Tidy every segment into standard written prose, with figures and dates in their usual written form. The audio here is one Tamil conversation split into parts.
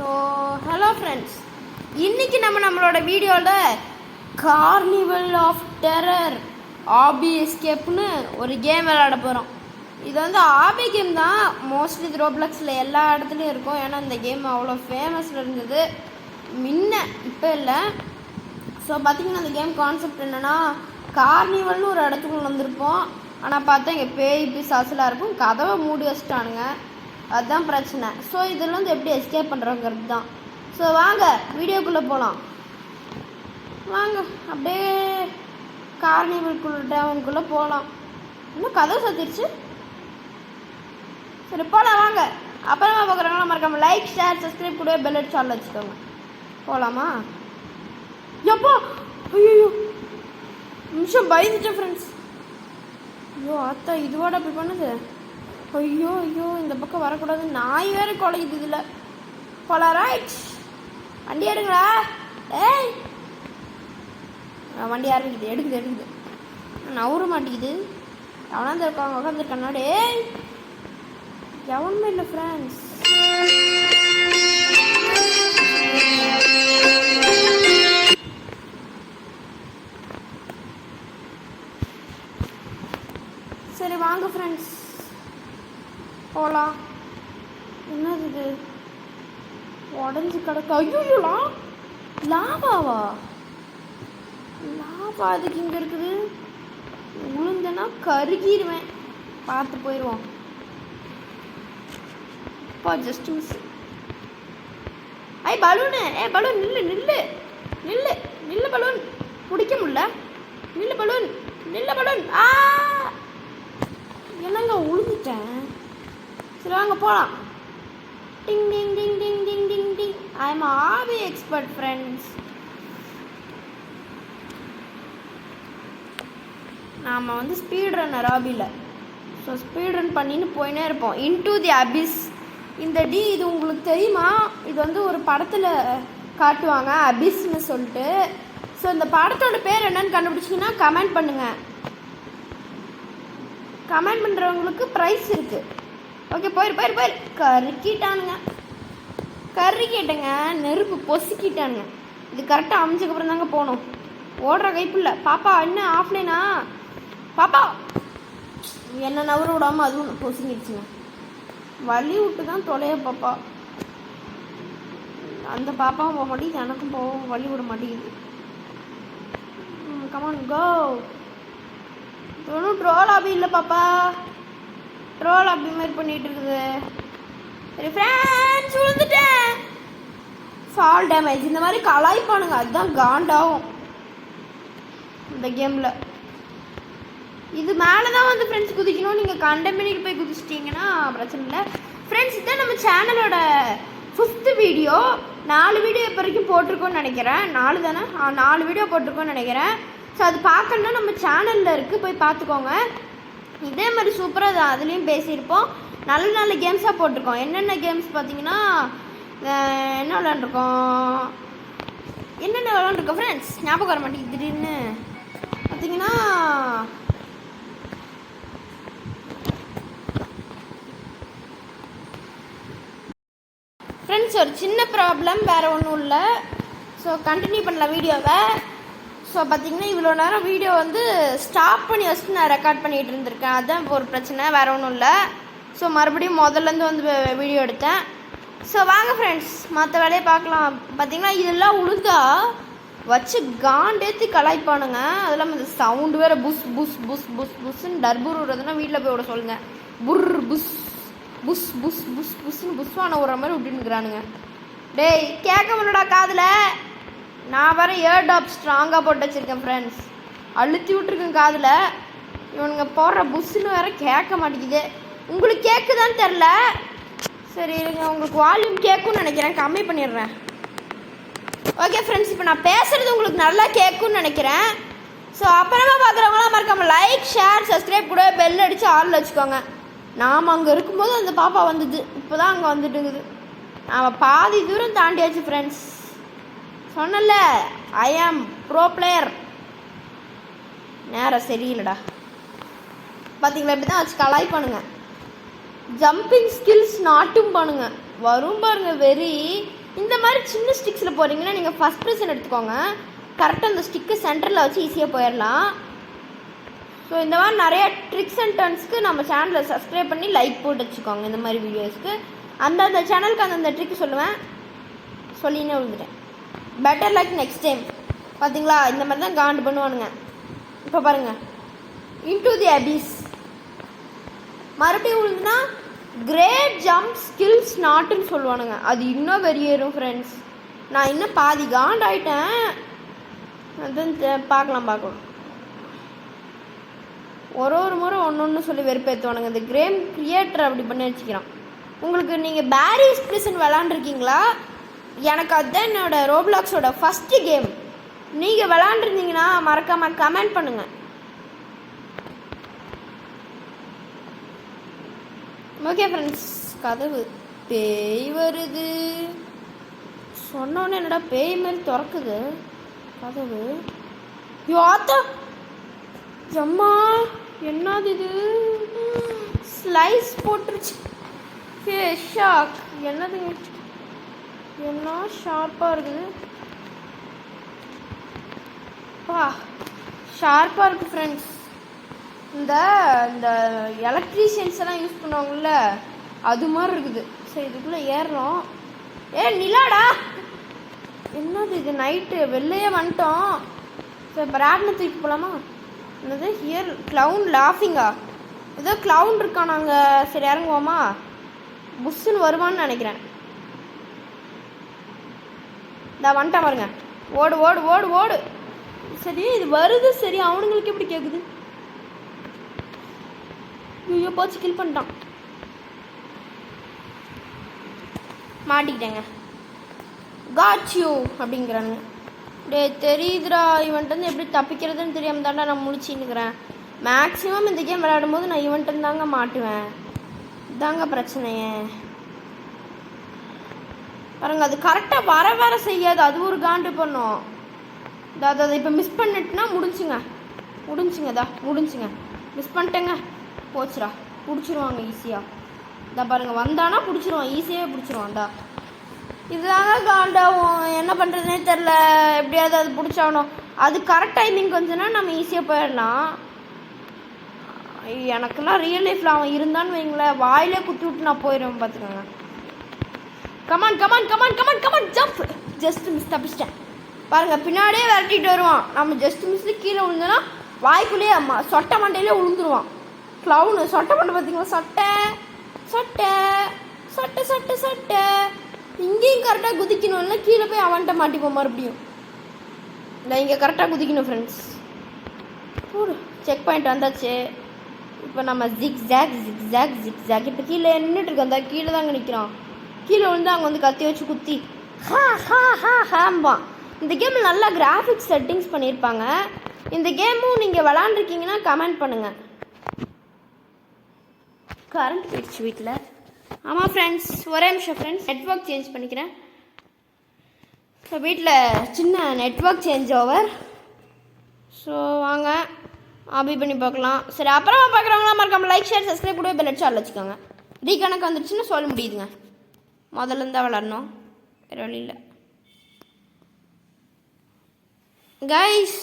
ஸோ ஹலோ ஃப்ரெண்ட்ஸ், இன்றைக்கி நம்மளோட வீடியோவில் கார்னிவல் ஆஃப் டெரர் ஆபி எஸ்கேப்னு ஒரு கேம் விளையாட போகிறோம். இது வந்து ஆபி கேம் தான். மோஸ்ட்லி இது ரோப்ளக்ஸில் எல்லா இடத்துலையும் இருக்கும். ஏன்னா இந்த கேம் அவ்வளோ ஃபேமஸில் இருந்தது முன்ன, இப்போ இல்லை. ஸோ பார்த்திங்கன்னா அந்த கேம் கான்செப்ட் என்னென்னா, கார்னிவல்னு ஒரு இடத்துக்குள்ள வந்திருப்போம். ஆனால் பார்த்தா இங்கே பேய் பிசாசுலாம் இருக்கும். கதவை மூடி வச்சுட்டானுங்க, அதுதான் பிரச்சனை. ஸோ இதில் வந்து எப்படி எஸ்கேப் பண்ணுறோங்கிறது தான். ஸோ வாங்க வீடியோக்குள்ளே போகலாம். வாங்க அப்படியே கார்னிவல்குள்ள டவுனுக்குள்ளே போகலாம். இன்னும் கதவு சத்திருச்சு. சரி போகலாம் வாங்க. அப்புறமா பார்க்குறாங்களா மறக்காம லைக் ஷேர் சப்ஸ்கிரைப் கூட பெல் அடிச்சு ஆல்ல வச்சுக்கோங்க. போகலாமா? எப்போ ஐயோ நிமிஷம் பயந்துட்டேன் ஃப்ரெண்ட்ஸ். ஐயோ அத்தா இதுவாட அப்படி பண்ணுது. ஐயோ ஐயோ இந்த பக்கம் வரக்கூடாது. நாய் வேறு குலைக்குது இதில். போலாம் ரைட். வண்டி எடுங்களா? ஏய் வண்டி ஆரம்பிக்குது. எடுக்குது நவுற மாட்டேங்குது. எவனாவது இருக்காங்க உட்காந்துருக்கானாடு. ஏய் எவனுமே இல்லை ஃப்ரெண்ட்ஸ். சரி வாங்க ஃப்ரெண்ட்ஸ் போகலாம். என்னது இது உடஞ்சி கிடக்கு? ஐயோலாம் லாவாவா? லாவா அதுக்கு இங்கே இருக்குது. உளுந்தனா கருகிடுவேன். பார்த்து போயிடுவோம். அப்பா ஜஸ்ட் மிஸ். ஐ பலூனு. பலூன் நில்லு நில்லு நில்லு நில்லு. பலூன் பிடிக்க முடியல. நில்லு பலூன் நில்லு பலூன். என்னங்க உழுந்துட்டேன். சரி வாங்க போகலாம். Ding ding ding ding ding ding ding. I am obby expert friends. நாம் வந்து ஸ்பீட் ரன்னர் ஆபியில். ஸோ ஸ்பீட் ரன் பண்ணின்னு போயினே இருப்போம். Into the abyss. இந்த இது உங்களுக்கு தெரியுமா? இது வந்து ஒரு படத்தில் காட்டுவாங்க, அபிஸ்ன்னு சொல்லிட்டு. ஸோ இந்த படத்தோட பேர் என்னன்னு கண்டுபிடிச்சிங்கன்னா கமெண்ட் பண்ணுங்கள். கமெண்ட் பண்ணுறவங்களுக்கு ப்ரைஸ் இருக்குது. ஓகே போயிரு. கருக்கிட்டானுங்க. கருக்கிட்டேங்க. நெருப்பு பொசுக்கிட்டானுங்க. இது கரெக்டாக அமைச்சதுக்கப்புறம் தாங்க போகணும். ஓடுற கைப்பில்லை. பாப்பா என்ன ஆஃப்லைனா? பாப்பா என்ன நவர விடாமல் அதுவும் பொசுங்கிடுச்சுங்க. வலி விட்டு தான் தொலைய பாப்பா. அந்த பாப்பாவும் போக மாட்டேங்குது, எனக்கும் போக வலி விட மாட்டேங்குது. Come on. ஒன்றும் ட்ரோல் ஆபி இல்லை பாப்பா. ட்ரோல் ஆபி மாதிரி பண்ணிகிட்டு இருக்குது. சரி ஃப்ரெண்ட்ஸ் விழுந்துட்டேன். ஃபால் டேமேஜ் இந்த மாதிரி கலாய்ப்பானுங்க. அதுதான் காண்டாகும் இந்த கேமில். இது மேலே தான் வந்து ஃப்ரெண்ட்ஸ் குதிக்கணும். நீங்கள் கண்டமினிக்கு போய் குதிச்சிட்டிங்கன்னா பிரச்சனை இல்லை ஃப்ரெண்ட்ஸ். இதுதான் நம்ம சேனலோட 5th வீடியோ. 4 வீடியோ இப்போ வரைக்கும் போட்டிருக்கோன்னு நினைக்கிறேன். 4 தானே? 4 வீடியோ போட்டிருக்கோன்னு நினைக்கிறேன். ஸோ அது பார்க்கணுன்னா நம்ம சேனலில் இருக்குது, போய் பார்த்துக்கோங்க. இதே மாதிரி சூப்பராக அது அதுலேயும் பேசியிருப்போம். நல்ல நல்ல கேம்ஸாக போட்டிருக்கோம். என்னென்ன கேம்ஸ் பார்த்தீங்கன்னா என்னென்ன விளாண்டுருக்கோம் ஃப்ரெண்ட்ஸ் ஞாபகம் வர மாட்டேங்குது திடீர்னு. பார்த்தீங்கன்னா ஃப்ரெண்ட்ஸ் ஒரு சின்ன ப்ராப்ளம், வேறு ஒன்றும் இல்லை. ஸோ கண்டினியூ பண்ணலாம் வீடியோவை. ஸோ பார்த்திங்கன்னா இவ்வளோ நேரம் வீடியோ வந்து ஸ்டாப் பண்ணி வச்சுட்டு நான் ரெக்கார்ட் பண்ணிகிட்டு இருந்திருக்கேன். அதுதான் ஒரு பிரச்சனை, வேறு ஒன்றும் இல்லை. ஸோ மறுபடியும் முதல்லேருந்து வந்து வீடியோ எடுத்தேன். ஸோ வாங்க ஃப்ரெண்ட்ஸ் மற்ற வேலையை பார்க்கலாம். பார்த்திங்கன்னா இதெல்லாம் உழுந்தா வச்சு காண்டேற்றி கலாய்ப்பானுங்க. அதெல்லாம் இந்த சவுண்டு வேறு புஸ் புஸ் புஸ் புஸ் புஸ்ன்னு டர்பூர் விடுறதுன்னா வீட்டில் போய் விட சொல்லுங்கள். புர் புஸ் புஸ் புஸ் புஸ் புஸ்ன்னு புஸ்வான விடுற மாதிரி விட்டுனுக்குறானுங்க. டேய் கேட்க முடியடா காதில். நான் வேறு இயர் டாப் ஸ்ட்ராங்காக போட்டு வச்சுருக்கேன் ஃப்ரெண்ட்ஸ். அழுத்தி விட்ருக்கேன் காதில். இவனுங்க போடுற புஸ்ஸுன்னு வேறு கேட்க மாட்டேங்குது. உங்களுக்கு கேட்குதான்னு தெரில. சரி இருங்க, உங்களுக்கு வால்யூம் கேட்கும்னு நினைக்கிறேன், கம்மி பண்ணிடுறேன். ஓகே ஃப்ரெண்ட்ஸ், இப்போ நான் பேசுகிறது உங்களுக்கு நல்லா கேட்கும்னு நினைக்கிறேன். ஸோ அப்புறமா பார்க்குறவங்களாம் மறக்காமல் லைக் ஷேர் சப்ஸ்கிரைப் கூட பெல் அடித்து ஆளில் வச்சுக்கோங்க. நாம் அங்கே இருக்கும்போது அந்த பாப்பா வந்தது, இப்போ தான் அங்கே வந்துட்டுங்குது. நாம் பாதி தூரம் தாண்டியாச்சு ஃப்ரெண்ட்ஸ். சொன்னல ஐ ஆம் ப்ரோ பிளேயர். நேரம் சரியில்லடா. பார்த்தீங்களா இப்படி தான் வச்சு கலாய்ப்பானுங்க. ஜம்பிங் ஸ்கில்ஸ் நாட்டும் பானுங்க வரும் பாருங்க. வெறி இந்த மாதிரி சின்ன ஸ்டிக்ஸில் போகிறீங்கன்னா நீங்கள் ஃபஸ்ட் ப்ரெசன் எடுத்துக்கோங்க. கரெக்டாக அந்த ஸ்டிக்கு சென்டரில் வச்சு ஈஸியாக போயிடலாம். ஸோ இந்த மாதிரி நிறையா ட்ரிக்ஸ் அண்ட் டர்ன்ஸ்க்கு நம்ம சேனலை சப்ஸ்கிரைப் பண்ணி லைக் போட்டு வச்சுக்கோங்க. இந்த மாதிரி வீடியோஸ்க்கு அந்தந்த சேனலுக்கு அந்தந்த ட்ரிக்கு சொல்லுவேன். சொல்லினே விழுந்துட்டேன். Better like next time. பார்த்தீங்களா, இந்த மாதிரி தான் காண்டு பண்ணுவானுங்க. இப்போ பாருங்கள், இன்டு தி அபிஸ். மறுபடியும் விழுந்துன்னா கிரேட் ஜம்ப் ஸ்கில்ஸ் நாட்டுன்னு சொல்லுவானுங்க. அது இன்னும் வெறியேறும் ஃப்ரெண்ட்ஸ். நான் இன்னும் பாதி காண்ட் ஆகிட்டேன். அதுவும் பார்க்கலாம். ஒரு முறை ஒன்று சொல்லி வெறுப்பேற்றுவானுங்க. இந்த கேம் கிரியேட்டர் அப்படி பண்ணி வச்சுக்கிறான். உங்களுக்கு நீங்கள் பேரிஸ் பிரிசன் விளாண்டுருக்கீங்களா? எனக்கு அதுதான் என்னோடய ரோப்ளாக்ஸோட ஃபஸ்ட்டு கேம். நீங்கள் விளாண்டுருந்தீங்கன்னா மறக்காமல் கமெண்ட் பண்ணுங்கள். ஓகே ஃப்ரெண்ட்ஸ், கதவு பேய் வருது சொன்னோன்னே என்னடா பேய் மாதிரி திறக்குது கதவு. யாத்தா அம்மா, என்னது இது? ஸ்லைஸ் போட்டுருச்சு. ஷாக். என்னதுங்க, என்ன ஷார்ப்பாக இருக்குது. ஷார்ப்பாக இருக்குது ஃப்ரெண்ட்ஸ். இந்த இந்த எலக்ட்ரீஷியன்ஸ் எல்லாம் யூஸ் பண்ணுவாங்கள்ல, அது மாதிரி இருக்குது. சரி, இதுக்குள்ளே ஏறுறோம். நிலாடா, என்னது இது? நைட்டு வெளிலையே வந்துட்டோம். சரி, இப்போ ரேட்னு தூக்கி போகலாமா? என்னது ஹியர் க்ளவுன் லாஃபிங்கா? ஏதோ க்ளவுன் இருக்கா. நாங்கள் சரி இறங்குவோமா? புஷ்ஷுன்னு வருவான்னு நினைக்கிறேன். நான் வந்துட்டேன் பாருங்க. ஓடு ஓடு ஓடு ஓடு. சரி, இது வருது. சரி, அவனுங்களுக்கு எப்படி கேட்குது? ஐயோ, போச்சு, கில் பண்ணிட்டான். மாட்டிக்கிட்டேங்க. God you அப்படிங்கிறானுங்க. டே தெரியுதுடா, இவன்ட்டு வந்து எப்படி தப்பிக்கிறதுன்னு தெரியாமல் தாண்டா நான் முடிச்சுன்னுக்கிறேன். மேக்ஸிமம் இந்த கேம் விளையாடும் போது நான் இவன்ட்டு தாங்க மாட்டுவேன். இதாங்க பிரச்சனையே. பாருங்க, அது கரெக்டாக வர செய்யாது. அது ஒரு காண்டு பண்ணும். அதை இப்போ மிஸ் பண்ணிட்டுனா முடிஞ்சுங்க. முடிஞ்சுங்க. மிஸ் பண்ணிட்டேங்க. போச்சுடா. பிடிச்சிருவாங்க ஈஸியாக. இதான் பாருங்கள், வந்தானா பிடிச்சிருவான். ஈஸியாக பிடிச்சிருவான்டா. இதுதாங்க காண்டாகும். என்ன பண்ணுறதுனே தெரில. எப்படியாவது அது பிடிச்சாகணும். அது கரெக்ட் டைமிங் கொஞ்சம்னா நம்ம ஈஸியாக போயிடலாம். எனக்குலாம் ரியல் லைஃப்பில் அவன் இருந்தான்னு வைங்களேன், வாயிலே குத்தி விட்டு நான் போயிடுவேன். பார்த்துக்கோங்க. Come on jump. ஜஸ்ட் மிஸ், தப்பிச்சிட்டேன். பாருங்கள், பின்னாடியே விரட்டிட்டு வருவான். நம்ம ஜஸ்ட் மிஸ்ஸு கீழே விழுந்தோன்னா வாய்க்குள்ளேயே சொட்டை மண்டையிலே விழுந்துருவான். க்ளவுனு சொட்டை மண்டை பார்த்தீங்களா? சொட்டை. இங்கேயும் கரெக்டாக குதிக்கணும்னா கீழே போய் அவன்கிட்ட மாட்டிப்போம். மறுபடியும் நான் இங்கே கரெக்டாக குதிக்கணும் ஃப்ரெண்ட்ஸ். செக் பாயிண்ட் வந்தாச்சு. இப்போ நம்ம ஜிக் ஜாக். இப்போ கீழே நின்றுட்டுருக்கோம். அந்த கீழே தாங்க நிற்கிறான். கீழே விழுந்து அங்கே வந்து கத்தி வச்சு குத்தி ஹாம்பான். இந்த கேமில் நல்லா கிராஃபிக்ஸ் செட்டிங்ஸ் பண்ணியிருப்பாங்க. இந்த கேமும் நீங்கள் விளாண்டுருக்கீங்கன்னா கமெண்ட் பண்ணுங்கள். கரண்ட் போயிடுச்சு வீட்டில். ஆமாம் ஃப்ரெண்ட்ஸ், ஒரே நிமிஷம் ஃப்ரெண்ட்ஸ், நெட்வொர்க் சேஞ்ச் பண்ணிக்கிறேன். ஸோ வீட்டில் சின்ன நெட்வொர்க் சேஞ்ச் ஓவர். ஸோ வாங்க ஆபி பண்ணி பார்க்கலாம். சரி, அப்புறமா பார்க்குறவங்களாம் மறக்காமல் லைக், ஷேர், சப்ஸ்கிரைப் கூட பெல் அடிச்சு வச்சுக்கோங்க. ரீகணக்கு வந்துடுச்சுன்னு சொல்ல முடியுதுங்க. முதல்ல இருந்தால் விளாட்ணும், வேறு வழி இல்லை. கைஸ்,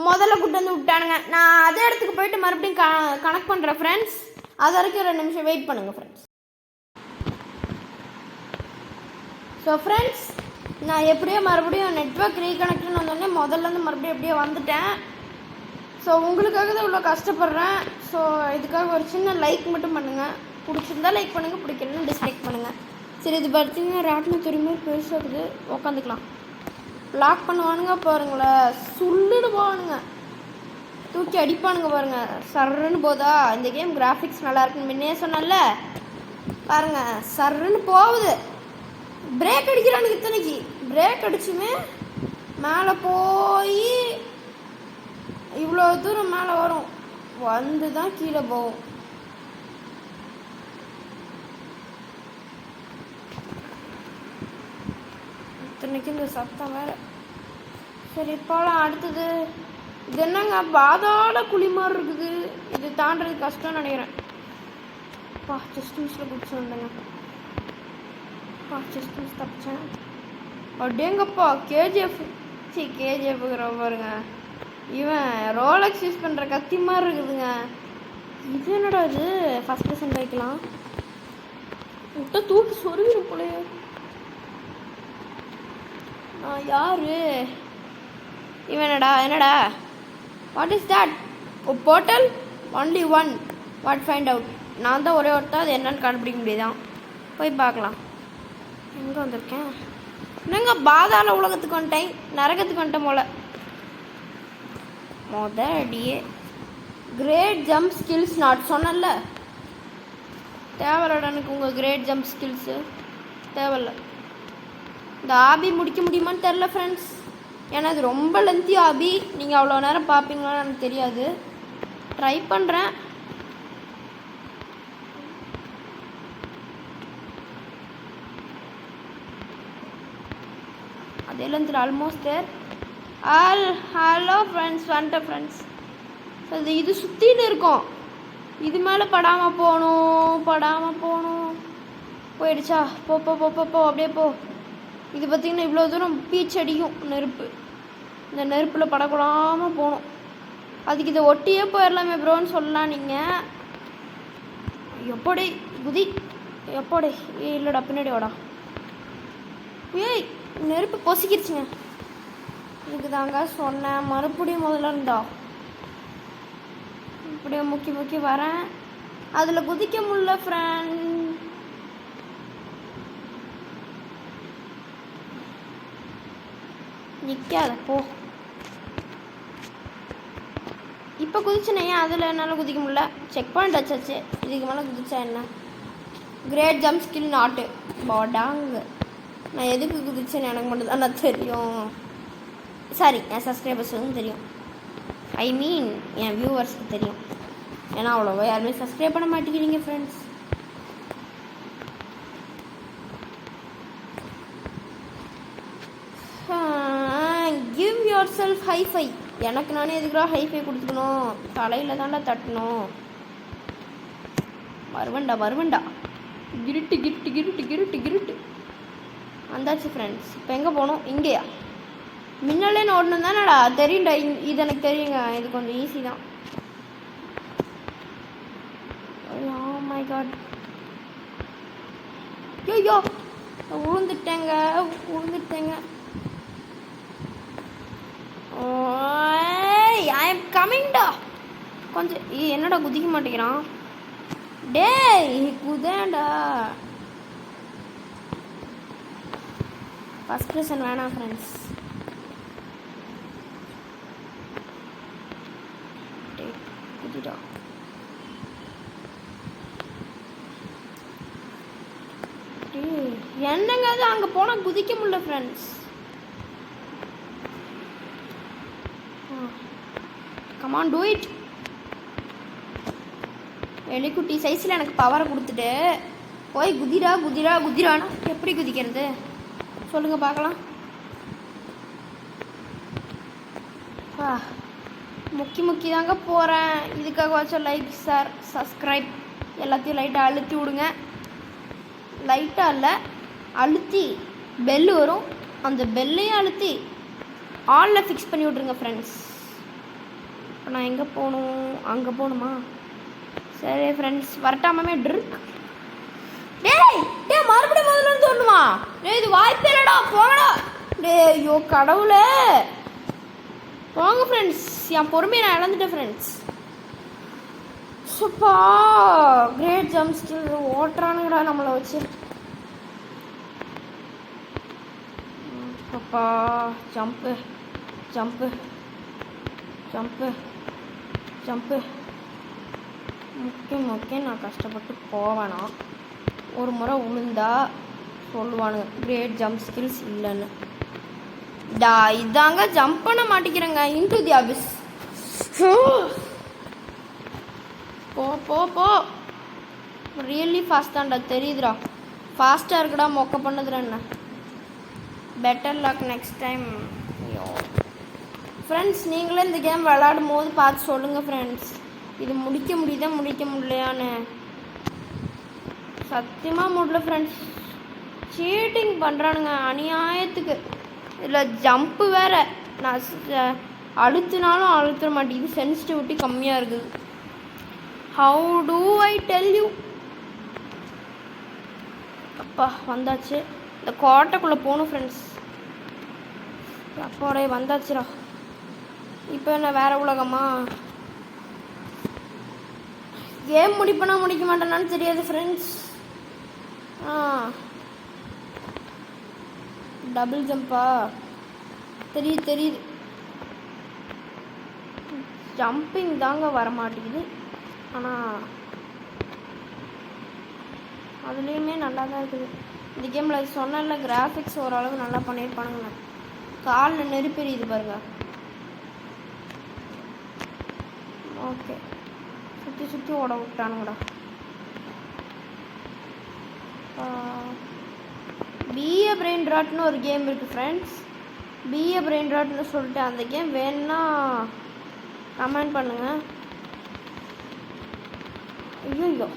முதல்ல கூட்டு வந்து விட்டானுங்க. நான் அதே இடத்துக்கு போயிட்டு மறுபடியும் கனெக்ட் பண்ணுறேன் ஃப்ரெண்ட்ஸ். அது வரைக்கும் 2 நிமிஷம் வெயிட் பண்ணுங்கள் ஃப்ரெண்ட்ஸ். ஸோ ஃப்ரெண்ட்ஸ், நான் எப்படியோ மறுபடியும் நெட்வொர்க் ரீகனெக்ட்னு வந்தோடனே முதல்லேருந்து மறுபடியும் எப்படியோ வந்துட்டேன். ஸோ உங்களுக்காக தான் இவ்வளோ கஷ்டப்படுறேன். ஸோ இதுக்காக ஒரு சின்ன லைக் மட்டும் பண்ணுங்கள். பிடிச்சிருந்தா லைக் பண்ணுங்கள், பிடிக்கலன்னு டிஸ்லைக் பண்ணுங்கள். சரி, இது பார்த்தீங்கன்னா ராட்டின துரிமை பெருசாகுது. உட்காந்துக்கலாம். லாக் பண்ணுவானுங்க பாருங்களேன், சுள்ளுன்னு போவானுங்க, தூக்கி அடிப்பானுங்க பாருங்க, சர்ன்னு போதா. இந்த கேம் கிராஃபிக்ஸ் நல்லா இருக்குன்னு முன்னே சொன்னல பாருங்க, சர்ன்னு போகுது. பிரேக் அடிக்கிறானுங்க. இத்தனைக்கு பிரேக் அடிச்சுமே மேலே போய் இவ்வளோ தூரம் மேலே வரும், வந்து தான் கீழே போகும். இத்தனைக்கு இந்த சத்தம் வேறு. சரி, போகலாம். அடுத்தது இது என்னங்க, பாதாள குழி மாதிரி இருக்குது. இது தாண்டது கஷ்டம்னு நினைக்கிறேன். ஜஸ்ட் மிஸ்ல குடிச்சு வந்தேங்க. செஸ்ட் மிஸ் தப்பிச்சேன். அப்படியேங்கப்பா கேஜிஎஃப் கேஜிஎஃப்ங்கிற பாருங்க. இவன் ரோலக்ஸ் யூஸ் பண்ணுற கத்தி மாதிரி இருக்குதுங்க. இது என்னடா இது? ஃபஸ்ட் பர்சன் வைக்கலாம் விட்ட தூக்கி சொருவிடும் போலையே. யாரு இவனடா? என்னடா? What is that? Portal only one. What find out? நான் தான் ஒரே ஒருத்தர், அது என்னன்னு கண்டுபிடிக்க முடியுதான். போய் பார்க்கலாம். எங்கே வந்திருக்கேன்? என்னங்க பாதாள உலகத்துக்கு வந்துட்டேன், நரகத்துக்கு வந்துட்டேன் போல. அடியே கிரேட் ஜம்ப் ஸ்கில்ஸ் நாட் சொன்னல. தேவையில்லடா எனக்கு உங்கள் கிரேட் ஜம்ப் ஸ்கில்ஸு தேவையில்ல. இந்த ஆபி முடிக்க முடியுமான்னு தெரில ஃப்ரெண்ட்ஸ். ஏன்னா இது ரொம்ப லென்த்தி ஆபி. நீங்கள் அவ்வளோ நேரம் பார்ப்பீங்களான்னு எனக்கு தெரியாது. ட்ரை பண்ணுறேன். அதே லென்த்தில் ஆல்மோஸ்ட் தேர். ஹலோ ஃப்ரெண்ட்ஸ், வந்துட்டேன் ஃப்ரெண்ட்ஸ். இது சுற்றின்னு இருக்கும். இது மேலே படாமல் போகணும். போயிடுச்சா? போ அப்படியே போ. இது பார்த்திங்கன்னா இவ்வளோ தூரம் பீச்சடிக்கும் நெருப்பு. இந்த நெருப்பில் படக்கூடாமல் போகணும். அதுக்கு இதை ஒட்டியே போயிடலாமே ப்ரோன்னு சொல்லலாம் நீங்கள். எப்போடே குதி, எப்போடே இல்லைடா பின்னாடி வாடா. ஏய் நெருப்பு பொசிக்கிடுச்சுங்க. இதுக்கு தாங்க சொன்னேன், மறுபடியும் முதல்ல இருந்தா. இப்படியே முக்கி வரேன். அதில் குதிக்க முடியல ஃப்ரெண்ட். நிற்காத போ. இப்போ குதிச்சுனே அதில் என்னால் குதிக்க முடியல. செக் பாயிண்ட் வச்சாச்சு. இதுக்கு மேலே குதிச்சா என்ன? கிரேட் ஜம்ப் ஸ்கில் நாட்டு பாடாங்க. நான் எதுக்கு குதிச்சேன்னு எனக்கு மட்டும் தான் நான் தெரியும். சாரி, என் சப்ஸ்கிரைபர்ஸுக்கும் தெரியும். ஐ மீன் என் வியூவர்ஸ்க்கு தெரியும். ஏன்னா அவ்வளோவா யாருமே சப்ஸ்கிரைப் பண்ண மாட்டேங்கிறீங்க friends. Give yourself high five. எனக்கு நானே எதுக்குறா ஹைஃபை கொடுத்துக்கணும்? தலையில் தாண்டா தட்டணும். வருவண்டா. கிருட்டு வந்தாச்சு ஃப்ரெண்ட்ஸ். இப்போ எங்கே போகணும்? இங்கேயா? முன்னாலேன்னு ஓடணும் தானடா? தெரியும்டா. இது எனக்கு தெரியுங்க. இது கொஞ்சம் ஈஸி தான். Oh my God. ஐயோ விழுந்துட்டேங்க. I am கமிங்டா. கொஞ்சம் என்னடா குதிக்க மாட்டேங்கிறான்? டேய் குதேண்டா. ஃபஸ்ட் பர்சன் வேணாம் ஃப்ரெண்ட்ஸ். குதிடா. என்னங்க அது? அங்கே போனால் குதிக்க முடியல ஃப்ரெண்ட்ஸ். Come on do it. எலிக்குட்டி சைஸில் எனக்கு பவரை கொடுத்துட்டு போய் குதிரானா எப்படி குதிக்கிறது சொல்லுங்கள் பார்க்கலாம். முக்கி தாங்க போகிறேன். இதுக்காக வச்சோம் லைக் ஷேர் சப்ஸ்கிரைப் எல்லாத்தையும் லைட்டாக அழுத்தி விடுங்க. லைட்டாக இல்லை, அழுத்தி பெல்லு வரும். அந்த பெல்லையும் அழுத்தி ஆனில் ஃபிக்ஸ் பண்ணி விட்ருங்க ஃப்ரெண்ட்ஸ். இப்போ நான் எங்கே போகணும்? அங்கே போகணுமா? சரி ஃப்ரெண்ட்ஸ் வரட்டாமே ட்ரிக். டே மறுபடியும் முதல்ல இருந்து தோணுமா? இது வாய்ப்பே இல்லைடா, போங்கடா. ஐயோ கடவுளே, போங்க ஃப்ரெண்ட்ஸ். என் பொறுமையை நான் இழந்துட்டேன் ஃப்ரெண்ட்ஸ். சூப்பா கிரேட் ஜம்ப் ஸ்கில் ஓட்டுறானுங்கடா நம்மளை வச்சு. அப்பா ஜம்ப்பு முக்கிய நான் கஷ்டப்பட்டு போவேனா? ஒரு முறை விழுந்தா சொல்லுவானுங்க கிரேட் ஜம்ப் ஸ்கில்ஸ் இல்லைன்னு. இதாங்க ஜம்ப் பண்ண மாட்டேங்கிறேங்க. இன்டு தி அபிஸ். போ ரியலி ஃபாஸ்ட்டாண்டா தெரியுதுடா. ஃபாஸ்ட்டாக இருக்குடா. மொக்க பண்ணுதுடா என்ன. Better luck next time. Friends நீங்களே இந்த கேம் விளாடும் போது பார்த்து சொல்லுங்கள் ஃப்ரெண்ட்ஸ். இது முடிக்க முடியலையான்னு. சத்தியமாக முடியல ஃப்ரெண்ட்ஸ். சீட்டிங் பண்ணுறானுங்க அநியாயத்துக்கு. இதில் ஜம்ப்பு வேறு நான் அழுத்தினாலும் அழுத்த மாட்டேங்குது. சென்சிட்டிவிட்டி கம்மியாக இருக்குது. How do I tell you? அப்பா வந்தாச்சு. இந்த கோட்டைக்குள்ளே போகணும் ஃப்ரெண்ட்ஸ். அப்பாடே வந்தாச்சுடா. இப்போ என்ன வேறு உலகமா? கேம் முடிப்பேனா முடிக்க மாட்டேனான்னு தெரியாது ஃப்ரெண்ட்ஸ். டபுள் ஜம்பா? தெரியுது. ஜம்பிங் தாங்க வர மாட்டேங்குது. ஆனால் அதுலேயுமே நல்லா தான் இருக்குது. இந்த கேமில் சொன்னல கிராஃபிக்ஸ் ஓரளவு நல்லா பண்ணியிருப்பானுங்க. காலில் நெருப்பெரியுது பாருங்க. ஓகே, சுற்றி ஓட விட்டானுங்கடா. பிஏ பிரெயின் ராட்னு ஒரு கேம் இருக்குது ஃப்ரெண்ட்ஸ். பிஏ பிரெயின் ராட்னு சொல்லிட்டு அந்த கேம் வேணுன்னா கமெண்ட் பண்ணுங்கள். ஐயோ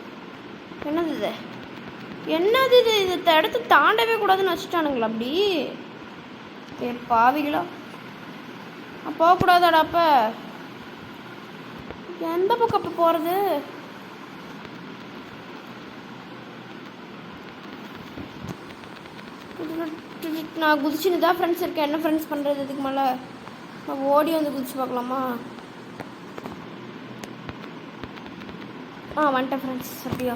என்னது இது? இந்த இடத்த தாண்டவே கூடாதுன்னு வச்சுட்டானுங்களா அப்படி? பாவிகளா, போகக்கூடாதாடா? அப்போ எந்த பக்கம் அப்போ போகிறது? நான் குதிச்சுன்னு தான் ஃப்ரெண்ட்ஸ் இருக்கேன். என்ன ஃப்ரெண்ட்ஸ் பண்ணுறது? இதுக்கு மேலே நான் ஓடி வந்து குதிச்சு பார்க்கலாமா? வந்துட்டேன் ஃப்ரெண்ட்ஸ். அப்படியா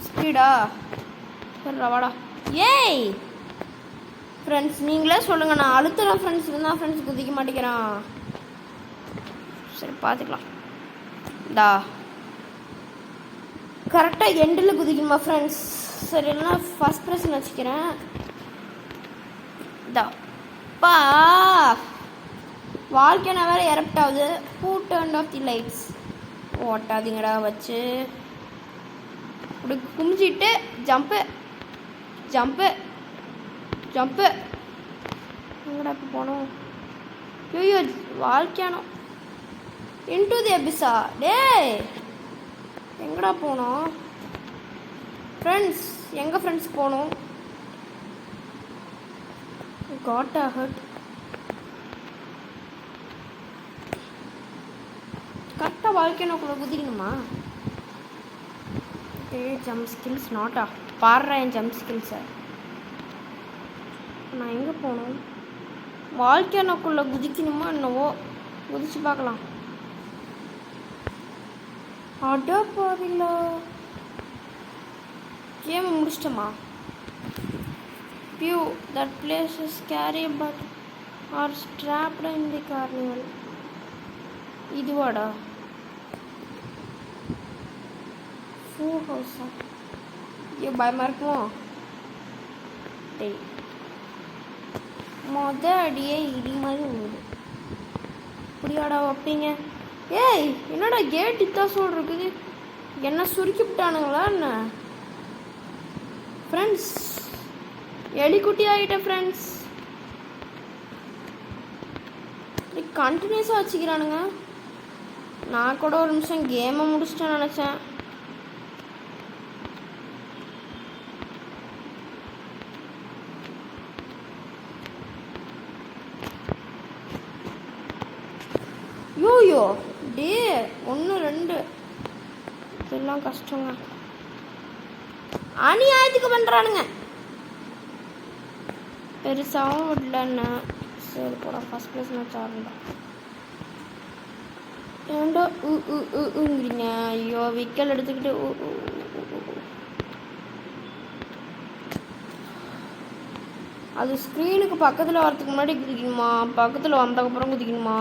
ஸ்பீடா? சரிடா வாடா. ஏய் ஃப்ரெண்ட்ஸ், நீங்களே சொல்லுங்கள். நான் அழுத்துறேன் ஃப்ரெண்ட்ஸ். இருந்தால் ஃப்ரெண்ட்ஸ் குதிக்க மாட்டேங்கிறான். சரி பார்த்துக்கலாம். கரெக்டாக எண்டில் குதிக்கணுமா ஃப்ரெண்ட்ஸ்? சரி, இல்லைன்னா ஃபஸ்ட் ப்ரெஸ்ன்னு வச்சுக்கிறேன். பா வால்கேனோ வேறு எரப்ட் ஆகுது. Who turned off the lights? ஓட்டாதீங்கடா வச்சு. இப்படி குமிச்சிட்டு ஜம்ப்பு எங்கடா இப்போ போனோம்? ஐயோ வால்கேனோ இன்டு தி அபிஸா? டேய் எங்கடா போனோம் ஃப்ரெண்ட்ஸ்? எங்கே ஃப்ரெண்ட்ஸ் போனோம்? Got hurt. கரெக்டாக வால்கேனோக்குள்ளே குதிக்கணுமா? Jump skills நாட்டா? பாடுறேன் என் ஜம்ப் ஸ்கில்ஸை. நான் எங்கே போகணும்? வால்கேனோக்குள்ளே குதிக்கணுமா என்னவோ? குதிச்சு பார்க்கலாம். அடா பாருங்களா, கேமை முடிச்சிட்டோமா? Pew, that place is scary but are strapped in the carnival. இதுவாடா ஃபூ ஹவுஸா? ஐயோ பயமாக இருக்குமோ? டேய் அடியே இடி மாதிரி விழுது. இப்படியாடா வைப்பீங்க? ஏய் என்னடா கேட் இத்தாசோடு இருக்குது? என்ன சுருக்கி விட்டானுங்களா என்ன? ஃப்ரெண்ட்ஸ் எலிக்குட்டி ஆகிட்டேன் ஃப்ரெண்ட்ஸ். கண்டினியூஸாக வச்சுக்கிறானுங்க. நான் கூட ஒரு நிமிஷம் கேமை முடிச்சிட்டேன்னு நினச்சேன். யோயோ டே 1 2 இதெல்லாம் கஷ்டங்க. அநியாயத்துக்கு பண்ணுறானுங்க. பெருசாகவும் இல்லைன்னு. சரி போட ஃபஸ்ட் ப்ளேஸ் மேட்ச் ஆரம்பிதான். ஏண்டோ ஊங்கிறீங்க? ஐயோ விக்கல் எடுத்துக்கிட்டு அது ஸ்க்ரீனுக்கு பக்கத்தில் வரதுக்கு முன்னாடி குதிக்கணுமா? பக்கத்தில் வந்ததுக்கப்புறம் குதிக்கணுமா?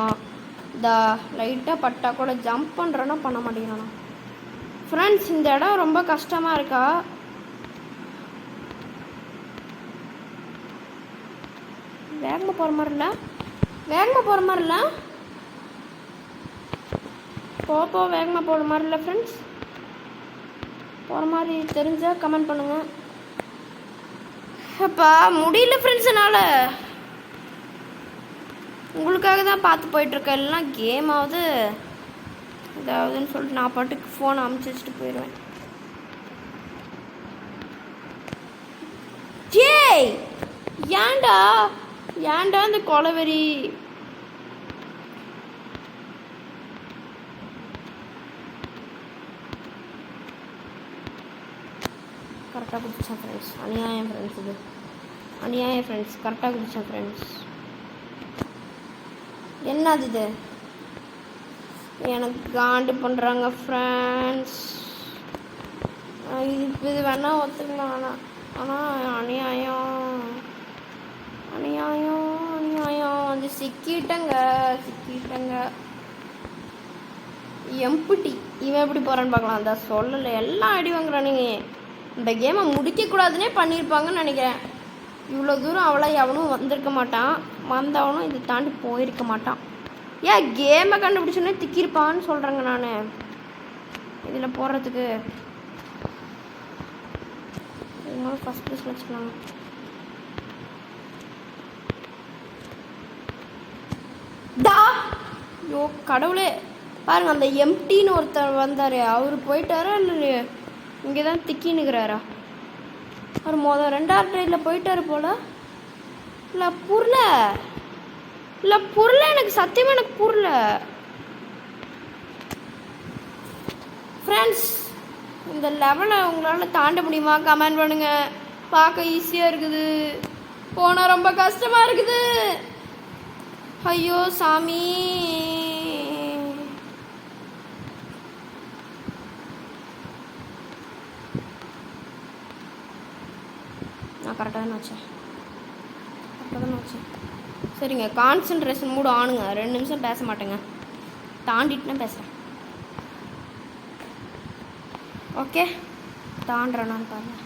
லைட்டாக பட்டா கூட ஜம்ப் பண்ணுறேன்னா பண்ண மாட்டேங்கிறானா? ஃப்ரெண்ட்ஸ் இந்த இடம் ரொம்ப கஷ்டமாக இருக்கா? வேகமாக போகிற மாதிரி இல்லை. போ வேகமாக போகிற மாதிரி இல்லை ஃப்ரெண்ட்ஸ். போகிற மாதிரி தெரிஞ்சால் கமெண்ட் பண்ணுங்கள். அப்பா முடியல ஃப்ரெண்ட்ஸ் என்னால். உங்களுக்காக தான் பார்த்து போயிட்டுருக்கேன். இல்லைனா கேமாவது ஏதாவதுன்னு சொல்லிட்டு நான் பாட்டுக்கு ஃபோனை அமுச்சு வச்சுட்டு போயிடுவேன். டேய் ஏன்டா ஏன்டா இந்த கொலவெறி? கரெக்டாக குதிச்சேன் ஃப்ரெண்ட்ஸ். அநியாயம் ஃப்ரெண்ட்ஸ், இது அநியாயம் ஃப்ரெண்ட்ஸ். கரெக்டாக குதிச்சேன் ஃப்ரெண்ட்ஸ். என்னது இது? எனக்கு காண்டு பண்ணுறாங்க ஃப்ரெண்ட்ஸ். இது வேணால் ஒத்துக்கலாம். ஆனால் அநியாயம் அநியாயம் அநியாயம் வந்து சிக்கிட்டங்க. எம்புட்டி இவன் எப்படி போகிறான்னு பார்க்கலாம். அந்த சொல்லலை, எல்லாம் அடி வாங்குறானுங்க. இந்த கேமை முடிக்கக்கூடாதுன்னே பண்ணியிருப்பாங்கன்னு நினைக்கிறேன். இவ்வளோ தூரம் அவ்வளோ எவனும் வந்திருக்க மாட்டான், வந்தவனும் இதை தாண்டி போயிருக்க மாட்டான். ஏன் கேமை கண்டுபிடிச்சோன்னே திக்கிருப்பான்னு சொல்கிறேங்க நான். இதில் போடுறதுக்கு இதனால ஃபஸ்ட் ப்ளேஸ் வச்சுக்கலாங்க. ஐயோ கடவுளே, பாருங்கள் அந்த எம்டின்னு ஒருத்தர் வந்தார். அவர் போயிட்டாரா இல்லை இங்கே தான் திக்கின்னுக்கிறாரா? அவர் ரெண்டாவது ட்ரெயினில் போயிட்டாரு போல. இல்லை புரியல எனக்கு சத்தியமாக எனக்கு புரியல ஃப்ரெண்ட்ஸ். இந்த லெவலை உங்களால் தாண்ட முடியுமா? கமெண்ட் பண்ணுங்கள். பார்க்க ஈஸியாக இருக்குது, போனால் ரொம்ப கஷ்டமாக இருக்குது. ஐயோ சாமி. நான் கரெக்டாக தான் வச்சேன். சரிங்க, கான்சன்ட்ரேஷன் மூடு ஆனுங்க. 2 நிமிஷம் பேச மாட்டேங்க, தாண்டிட்டுனா பேசுகிறேன். ஓகே, தாண்டுறேனான்னு பாருங்க.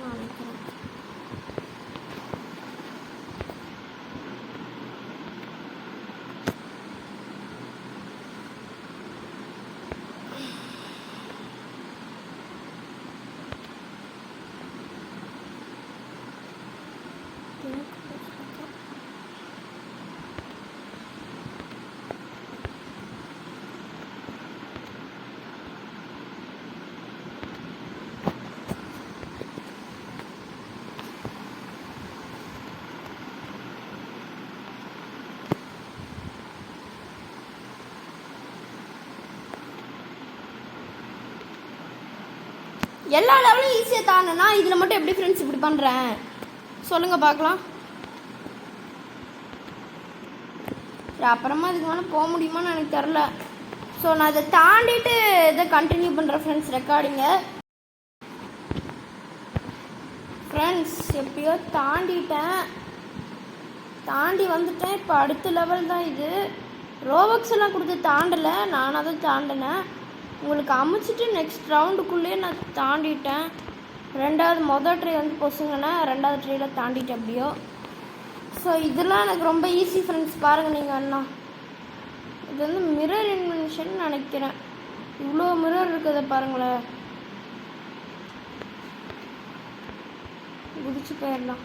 நினைக்கிறேன். எல்லா லெவலும் ஈஸியாக தாண்டனா இதில் மட்டும் எப்படி ஃப்ரெண்ட்ஸ் இப்படி பண்ணுறேன் சொல்லுங்கள் பார்க்கலாம். அப்புறமா இதுக்கு மேலே போக முடியுமான்னு எனக்கு தெரில. ஸோ நான் இதை தாண்டிட்டு இதை கண்டினியூ பண்ணுறேன் ஃப்ரெண்ட்ஸ் ரெக்கார்டிங்க. ஃப்ரெண்ட்ஸ் எப்படியோ தாண்டி வந்துட்டேன். இப்போ அடுத்த லெவல் தான் இது. ரோபக்ஸ் எல்லாம் கொடுத்து தாண்டலை, நானாக தான் தாண்டினேன். உங்களுக்கு அமைச்சிட்டு நெக்ஸ்ட் ரவுண்டுக்குள்ளேயே நான் தாண்டிட்டேன். மொதல் ட்ரை வந்து பொசுங்கன்னா 2வது ட்ரையில் தாண்டிட்டேன் எப்படியோ. ஸோ இதெல்லாம் எனக்கு ரொம்ப ஈஸி ஃப்ரெண்ட்ஸ். பாருங்கள் நீங்கள் அண்ணா, இது வந்து மிரர் இன்வென்ஷன் நினைக்கிறேன். இவ்வளோ மிரர் இருக்குதை பாருங்களேன். குதிச்சு போயிடலாம்.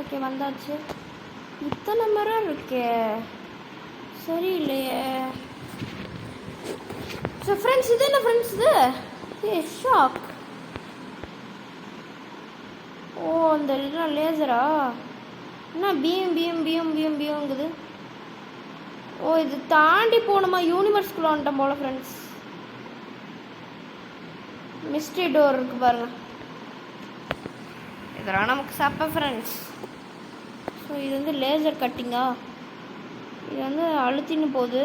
ஓகே வந்தாச்சு. இத்தனை மிரர் இருக்கே, சரி இல்லையே. ஸோ ஃப்ரெண்ட்ஸ் இது என்ன ஃப்ரெண்ட்ஸ் இது? ஷாக். ஓ அந்த இதெல்லாம் லேசரா? என்ன பிஎம்ங்குது. ஓ இது தாண்டி போகணுமா? யூனிவர்ஸ்குள்ளே வந்துட்டோம் போல ஃப்ரெண்ட்ஸ். மிஸ்ட்ரி டோர் இருக்குது பாருங்கள். இதெல்லாம் நமக்கு சப்ப ஃப்ரெண்ட்ஸ். ஸோ இது வந்து லேசர் கட்டிங்கா? இது வந்து அழுத்தின்னு போகுது.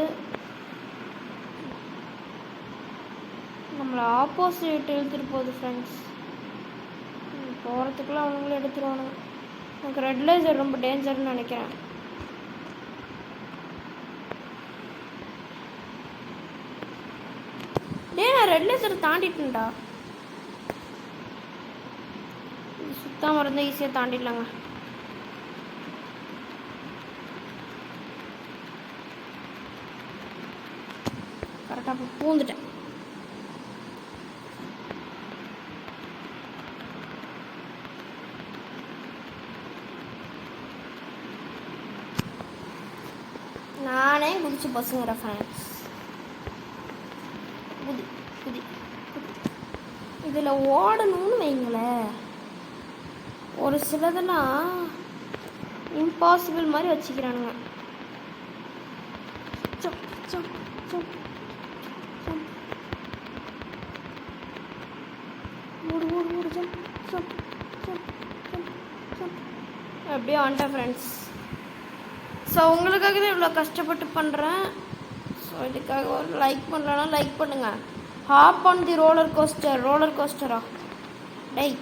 நம்மளை ஆப்போசிட் இழுத்துட்டு போகுது ஃப்ரெண்ட்ஸ். போகிறதுக்குலாம் அவங்களே எடுத்துருவானுங்க. எனக்கு ரெட் லேசர் ரொம்ப டேஞ்சர்னு நினைக்கிறேன். நான் ரெட் லேசர் தாண்டிட்டேன்டா. சுத்தமாக இருந்தால் ஈஸியாக தாண்டிடலாங்க. கரெக்டாக பூந்துட்டேன். பையன் குதிச்சு பசங்க ஃப்ரெண்ட்ஸ். குதி குதி இதில் ஓடணும்னு வைங்களேன். ஒரு சிலதெல்லாம் இம்பாசிபிள் மாதிரி வச்சுக்கிறானுங்க. அப்படியே வந்துட்டேன் ஃப்ரெண்ட்ஸ். ஸோ உங்களுக்காக தான் இவ்வளோ கஷ்டப்பட்டு பண்ணுறேன். ஸோ இதுக்காக ஒரு லைக் பண்ணலன்னா லைக் பண்ணுங்கள். ஹாப் ஆன் தி ரோலர் கோஸ்டரா டேய்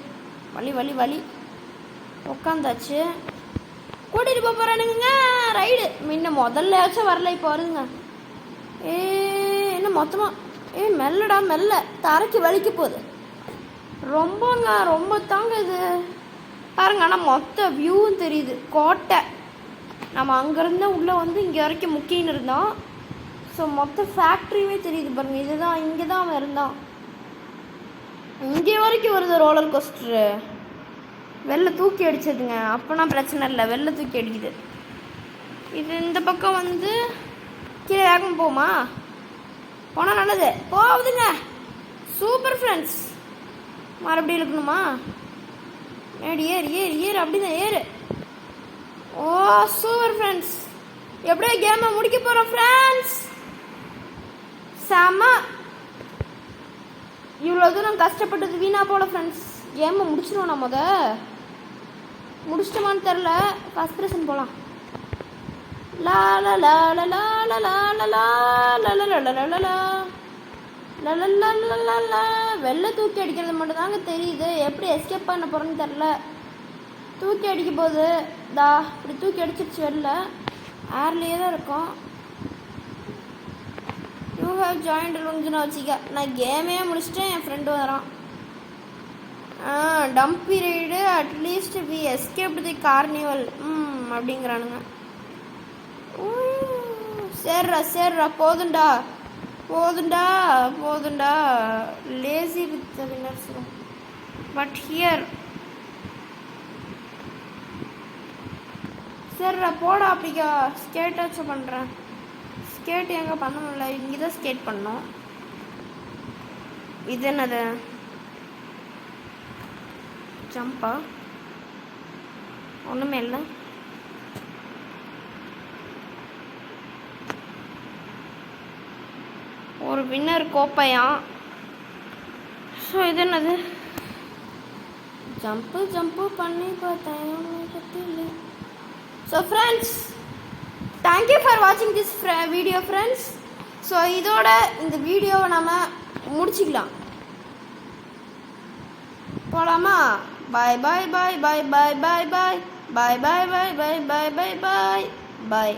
வலி வலி வலி உட்காந்தாச்சு. கூட்டிகிட்டு போக போகிறானுங்க ரைடு. முன்ன முதல்லையாச்சும் வரல, இப்போ வருதுங்க. என்ன மொத்தமாக மெல்லடா மெல்ல தரைக்கு வலிக்க போகுது ரொம்ப தாங்க இது பாருங்க. ஆனால் மொத்த வியூவும் தெரியுது. கோட்டை நம்ம அங்கேருந்து உள்ளே வந்து இங்கே வரைக்கும் முக்கின்னு இருந்தோம். ஸோ மொத்த ஃபேக்ட்ரியுமே தெரியுது பாருங்கள். இதுதான் இங்கே தான் அவன் இருந்தான். இங்கே வரைக்கும் வருது ரோலர் கோஸ்டரு. வெளில தூக்கி அடிச்சதுங்க. அப்போனா பிரச்சனை இல்லை, வெளில தூக்கி அடிக்குது. இது இந்த பக்கம் வந்து கீழே வேகம் போமா போனால் நல்லது. போகுதுங்க. Super friends. மறுபடியும் இருக்கணுமா? ஏறு ஏறு ஏறு ஏறு அப்படிதான் ஏறு. ஓ சூப்பர் ஃப்ரெண்ட்ஸ். எப்படியோ கேமை முடிக்க போகிறோம் ஃப்ரெண்ட்ஸ். செம்ம. இவ்வளோ தூரம் கஷ்டப்பட்டது வீணா போல ஃப்ரெண்ட்ஸ். கேமை முடிச்சிடுவோம். நான் முடிச்சிட்டோமான்னு தெரில. ஃபஸ்ட் ப்ரெசன்ட் போகலாம். லா லா லா லா லா லா லா லா லா லா லா லா. வெளில தூக்கி அடிக்கிறது மட்டும் தாங்க தெரியுது. எப்படி எஸ்கேப் பண்ண போகிறேன்னு தெரில. தூக்கி அடிக்க போகுது. இப்படி தூக்கி அடிச்சிருச்சு. வெளில ஏர்லேயே தான் இருக்கும். யூ ஹேவ் ஜாயின்ட் லுஞ்சுன்னு வச்சுக்க. நான் கேமே முடிச்சுட்டேன். என் ஃப்ரெண்டு வரான். டம்பி ride at least we escaped the carnival அப்படிங்கிறானுங்க. சேர்றா போதுண்டா lazy with the winners. But here சேர்றா போடா. அப்படிக்கா ஸ்கேட்டாச்சும் பண்ணுறேன். ஸ்கேட் எங்கே பண்ண முடியல. இங்கே தான் ஸ்கேட் பண்ணோம். இது என்னது ஜம்பா? ஒன்றுமே இல்லை. ஒரு வின்னர் கோப்பையான். ஸோ இது என்னது? ஜம்ப்பு பண்ணி பார்த்தேன். ஸோ ஃப்ரெண்ட்ஸ், தேங்க்யூ ஃபார் வாட்சிங் திஸ் வீடியோ ஃப்ரெண்ட்ஸ். ஸோ இதோட இந்த வீடியோவை நம்ம முடிச்சிக்கலாம். போகலாமா? பாய் பாய் பாய் பாய் பாய் பாய் பாய் பாய் பாய் பாய் பாய் பாய் பாய் பாய் பாய்.